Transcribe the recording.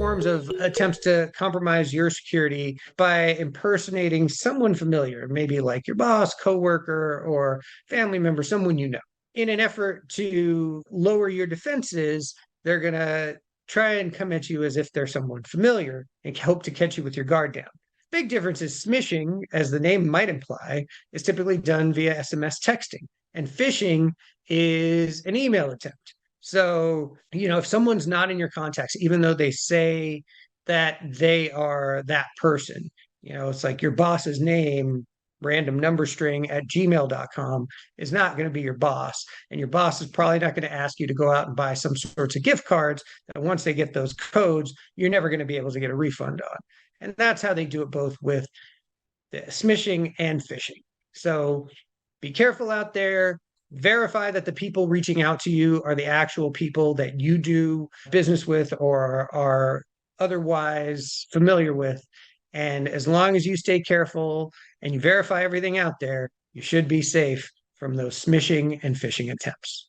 forms of attempts to compromise your security by impersonating someone familiar, maybe like your boss, coworker, or family member, someone you know. In an effort to lower your defenses, they're going to try and come at you as if they're someone familiar and hope to catch you with your guard down. Big difference is smishing, as the name might imply, is typically done via SMS texting, and phishing is an email attempt. So, if someone's not in your contacts, even though they say that they are that person, it's like your boss's name, random number string at gmail.com is not going to be your boss. And your boss is probably not going to ask you to go out and buy some sorts of gift cards that once they get those codes, you're never going to be able to get a refund on. And that's how they do it both with the smishing and phishing. So be careful out there. Verify that the people reaching out to you are the actual people that you do business with or are otherwise familiar with. And as long as you stay careful and you verify everything out there, you should be safe from those smishing and phishing attempts.